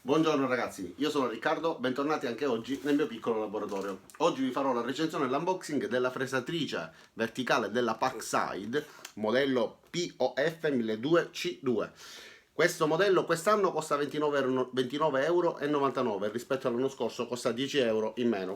Buongiorno ragazzi, io sono Riccardo, bentornati anche oggi nel mio piccolo laboratorio. Oggi vi farò la recensione e l'unboxing della fresatrice verticale della Parkside, modello POF 1200C2. Questo modello quest'anno costa 29,99 € rispetto all'anno scorso costa 10 euro in meno.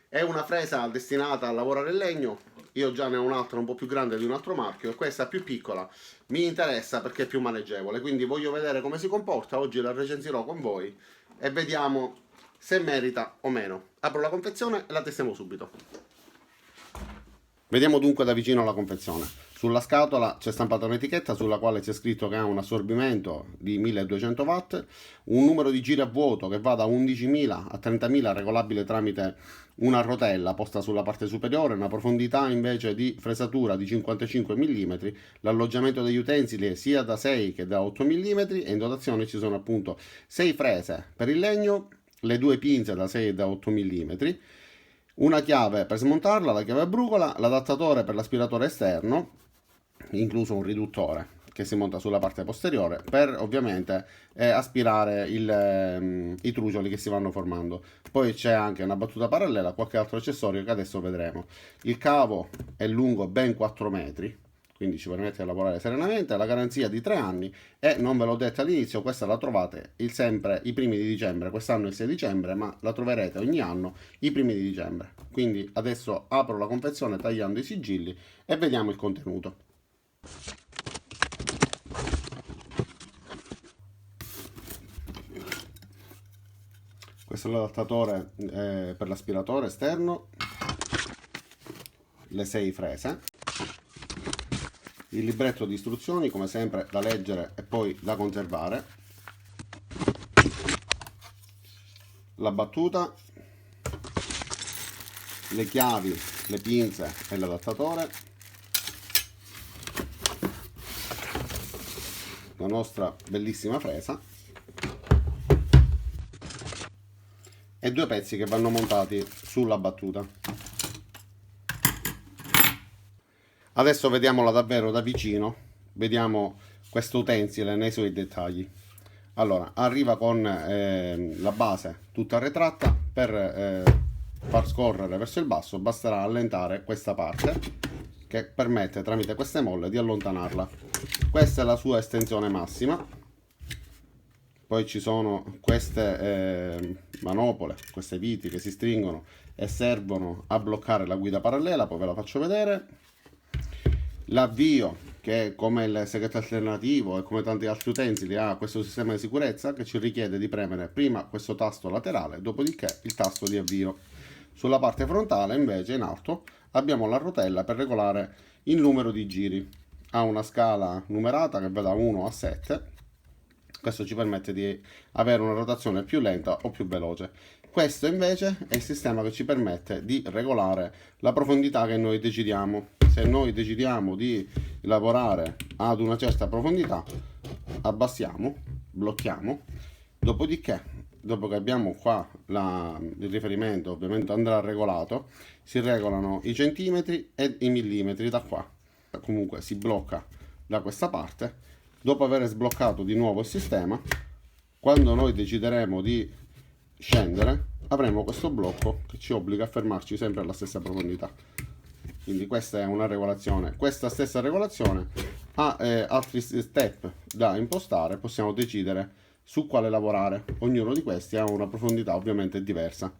È una fresa destinata a lavorare il legno, io già ne ho un'altra un po' più grande di un altro marchio e questa più piccola mi interessa perché è più maneggevole, quindi voglio vedere come si comporta, oggi la recensirò con voi e vediamo se merita o meno. Apro la confezione e la testiamo subito. Vediamo dunque da vicino la confezione. Sulla scatola c'è stampata un'etichetta sulla quale c'è scritto che ha un assorbimento di 1200 watt, un numero di giri a vuoto che va da 11.000 a 30.000 regolabile tramite una rotella posta sulla parte superiore, una profondità invece di fresatura di 55 mm, l'alloggiamento degli utensili è sia da 6 che da 8 mm e in dotazione ci sono appunto 6 frese per il legno, le due pinze da 6 e da 8 mm, una chiave per smontarla, la chiave a brugola, l'adattatore per l'aspiratore esterno, incluso un riduttore che si monta sulla parte posteriore per ovviamente aspirare i trucioli che si vanno formando. Poi c'è anche una battuta parallela, qualche altro accessorio che adesso vedremo. Il cavo è lungo ben 4 metri, quindi ci permette di lavorare serenamente, la garanzia di 3 anni e non ve l'ho detto all'inizio, questa la trovate sempre i primi di dicembre, quest'anno è il 6 dicembre, ma la troverete ogni anno i primi di dicembre. Quindi adesso apro la confezione tagliando i sigilli e vediamo il contenuto. Questo è l'adattatore per l'aspiratore esterno, le 6 frese, il libretto di istruzioni come sempre da leggere e poi da conservare, la battuta, le chiavi, le pinze e l'adattatore, la nostra bellissima fresa e due pezzi che vanno montati sulla battuta. Adesso vediamola davvero da vicino, vediamo questo utensile nei suoi dettagli. Allora, arriva con la base tutta retratta, per far scorrere verso il basso basterà allentare questa parte che permette tramite queste molle di allontanarla. Questa è la sua estensione massima, poi ci sono queste manopole, queste viti che si stringono e servono a bloccare la guida parallela, poi ve la faccio vedere. L'avvio che come il segreto alternativo e come tanti altri utensili ha questo sistema di sicurezza che ci richiede di premere prima questo tasto laterale, dopodiché il tasto di avvio. Sulla parte frontale invece in alto abbiamo la rotella per regolare il numero di giri, ha una scala numerata che va da 1 a 7, questo ci permette di avere una rotazione più lenta o più veloce. Questo invece è il sistema che ci permette di regolare la profondità che noi decidiamo. Se noi decidiamo di lavorare ad una certa profondità, abbassiamo, blocchiamo, dopodiché, dopo che abbiamo qua il riferimento, ovviamente andrà regolato, si regolano i centimetri e i millimetri da qua. Comunque si blocca da questa parte. Dopo aver sbloccato di nuovo il sistema, quando noi decideremo di scendere, avremo questo blocco che ci obbliga a fermarci sempre alla stessa profondità. Quindi questa è una regolazione. Questa stessa regolazione ha altri step da impostare, possiamo decidere su quale lavorare. Ognuno di questi ha una profondità ovviamente diversa.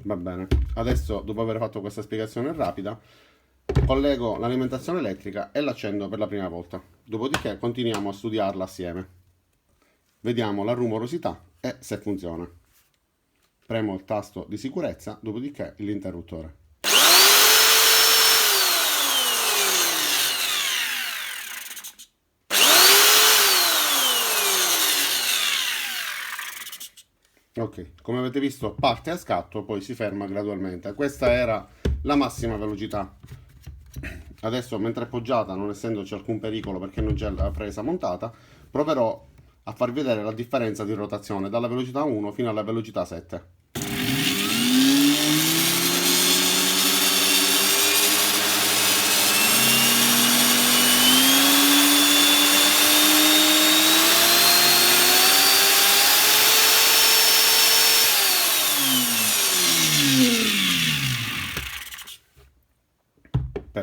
Va bene, adesso dopo aver fatto questa spiegazione rapida, collego l'alimentazione elettrica e l'accendo per la prima volta. Dopodiché continuiamo a studiarla assieme. Vediamo la rumorosità e se funziona. Premo il tasto di sicurezza, dopodiché l'interruttore. Ok, come avete visto parte a scatto, poi si ferma gradualmente. Questa era la massima velocità. Adesso mentre è poggiata, non essendoci alcun pericolo perché non c'è la presa montata, proverò a farvi vedere la differenza di rotazione dalla velocità 1 fino alla velocità 7.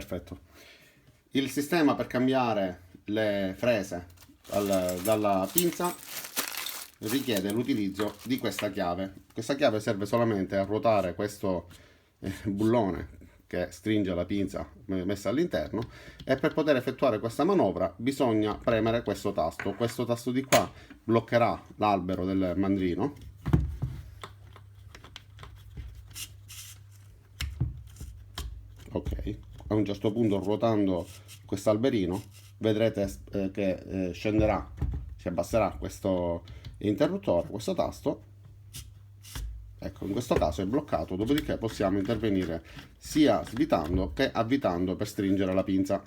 perfetto. Il sistema per cambiare le frese dalla pinza richiede l'utilizzo di questa chiave. Questa chiave serve solamente a ruotare questo bullone che stringe la pinza messa all'interno, e per poter effettuare questa manovra bisogna premere questo tasto di qua bloccherà l'albero del mandrino. Ok, a un certo punto, ruotando questo alberino, vedrete che scenderà, si abbasserà questo interruttore, questo tasto. Ecco, in questo caso è bloccato, dopodiché possiamo intervenire sia svitando che avvitando per stringere la pinza.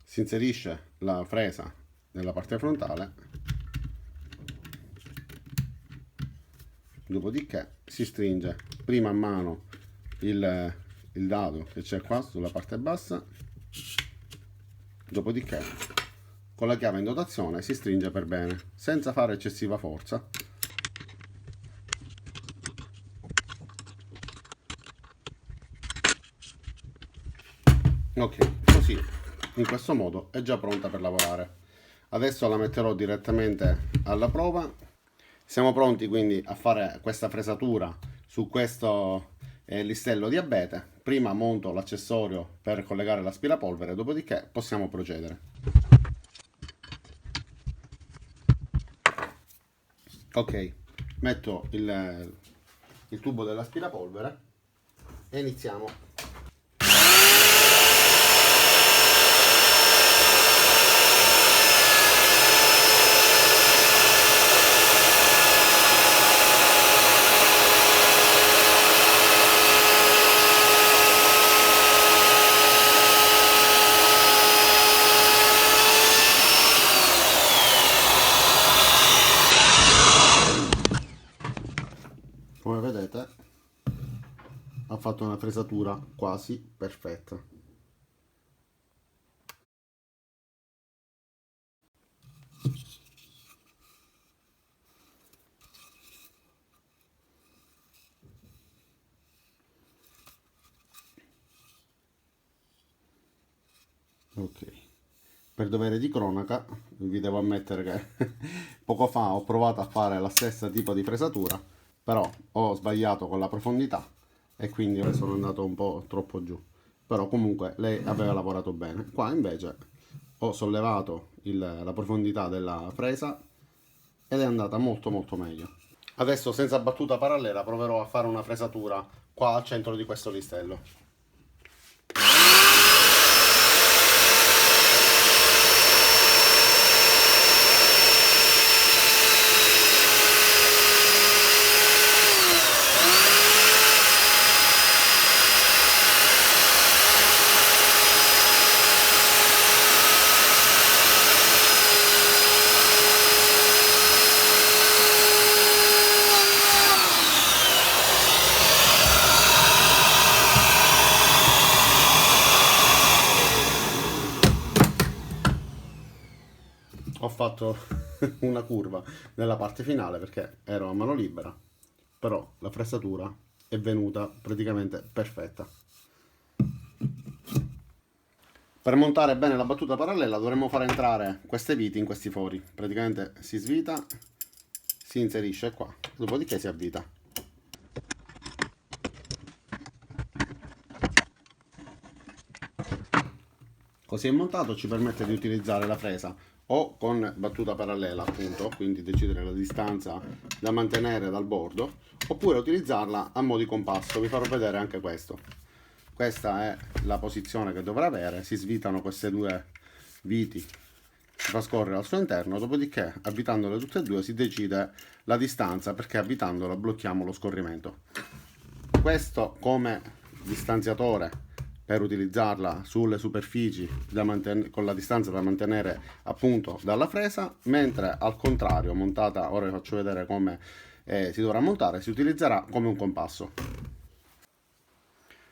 Si inserisce la fresa nella parte frontale, dopodiché si stringe prima a mano il dado che c'è qua sulla parte bassa, dopodiché con la chiave in dotazione si stringe per bene, senza fare eccessiva forza. Ok, così, in questo modo è già pronta per lavorare. Adesso la metterò direttamente alla prova. Siamo pronti quindi a fare questa fresatura su questo listello di abete. Prima monto l'accessorio per collegare l'aspirapolvere, dopodiché possiamo procedere. Ok, metto il tubo dell'aspirapolvere e iniziamo. Come vedete ha fatto una fresatura quasi perfetta. Ok, per dovere di cronaca vi devo ammettere che poco fa ho provato a fare la stessa tipo di fresatura, però ho sbagliato con la profondità e quindi sono andato un po' troppo giù. Però comunque lei aveva lavorato bene. Qua invece ho sollevato la profondità della fresa ed è andata molto molto meglio. Adesso, senza battuta parallela, proverò a fare una fresatura qua al centro di questo listello. Ho fatto una curva nella parte finale perché ero a mano libera, però la fresatura è venuta praticamente perfetta. Per montare bene la battuta parallela dovremmo far entrare queste viti in questi fori. Praticamente si svita, si inserisce qua, dopodiché si avvita. Così è montato, ci permette di utilizzare la fresa o con battuta parallela, appunto, quindi decidere la distanza da mantenere dal bordo, oppure utilizzarla a mo' di compasso. Vi farò vedere anche questo. Questa è la posizione che dovrà avere, si svitano queste due viti, si fa scorrere al suo interno, dopodiché avvitandole tutte e due si decide la distanza, perché avvitandola blocchiamo lo scorrimento. Questo come distanziatore per utilizzarla sulle superfici con la distanza da mantenere appunto dalla fresa, mentre al contrario, montata, ora vi faccio vedere come si dovrà montare, si utilizzerà come un compasso.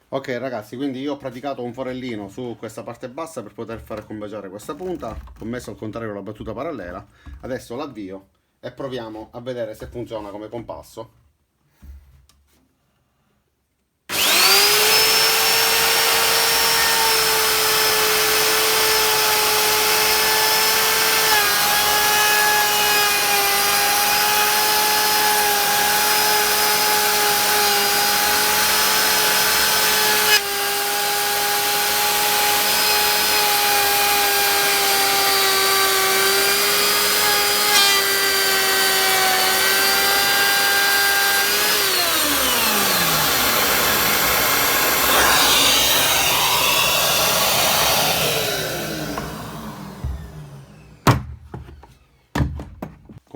Ok ragazzi, quindi io ho praticato un forellino su questa parte bassa per poter far combaciare questa punta, ho messo al contrario la battuta parallela, adesso l'avvio e proviamo a vedere se funziona come compasso.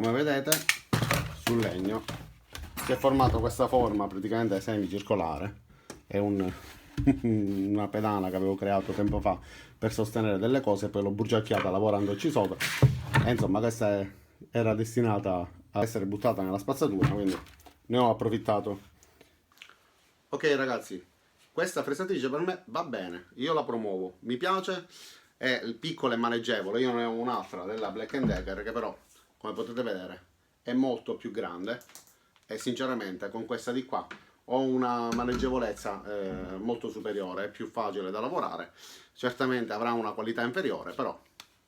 come vedete sul legno si è formato questa forma praticamente semicircolare. È una pedana che avevo creato tempo fa per sostenere delle cose e poi l'ho burgiacchiata lavorandoci sopra, e insomma questa era destinata a essere buttata nella spazzatura, quindi ne ho approfittato. Ok ragazzi, questa fresatrice per me va bene, io la promuovo, mi piace, è piccola e maneggevole. Io ne ho un'altra della Black & Decker che però, come potete vedere, è molto più grande e sinceramente con questa di qua ho una maneggevolezza molto superiore, è più facile da lavorare. Certamente avrà una qualità inferiore, però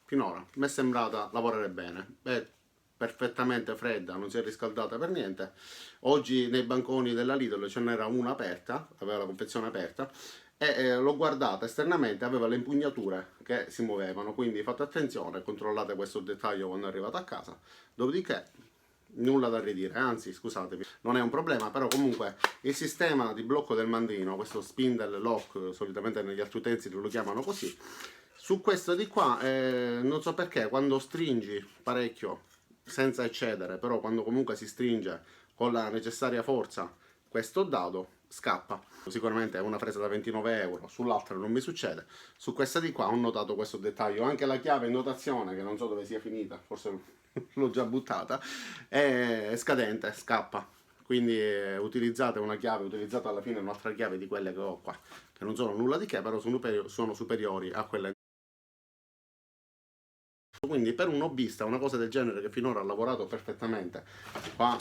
finora mi è sembrata lavorare bene. È perfettamente fredda, non si è riscaldata per niente. Oggi nei banconi della Lidl ce n'era una aperta, aveva la confezione aperta, e l'ho guardata esternamente, aveva le impugnature che si muovevano, quindi fate attenzione, controllate questo dettaglio quando arrivate a casa. Dopodiché nulla da ridire, anzi scusatemi, non è un problema, però comunque il sistema di blocco del mandrino, questo spindle lock, solitamente negli altri utensili lo chiamano così, su questo di qua non so perché quando stringi parecchio senza eccedere, però quando comunque si stringe con la necessaria forza questo dado scappa. Sicuramente è una fresa da 29 euro, sull'altra non mi succede. Su questa di qua ho notato questo dettaglio, anche la chiave in notazione che non so dove sia finita, forse l'ho già buttata, è scadente, scappa. Quindi utilizzate una chiave, utilizzate alla fine un'altra chiave di quelle che ho qua, che non sono nulla di che, però sono superiori a quelle. Quindi per un hobbista una cosa del genere che finora ha lavorato perfettamente, qua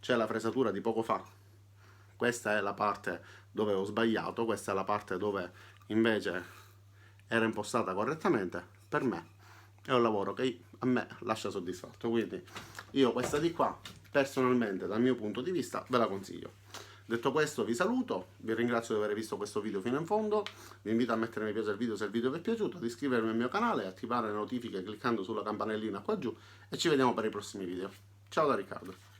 c'è la fresatura di poco fa, questa è la parte dove ho sbagliato, questa è la parte dove invece era impostata correttamente, per me è un lavoro che a me lascia soddisfatto, quindi io questa di qua personalmente dal mio punto di vista ve la consiglio. Detto questo vi saluto, vi ringrazio di aver visto questo video fino in fondo, vi invito a mettere mi piace al video se il video vi è piaciuto, ad iscrivervi al mio canale e attivare le notifiche cliccando sulla campanellina qua giù, e ci vediamo per i prossimi video. Ciao da Riccardo.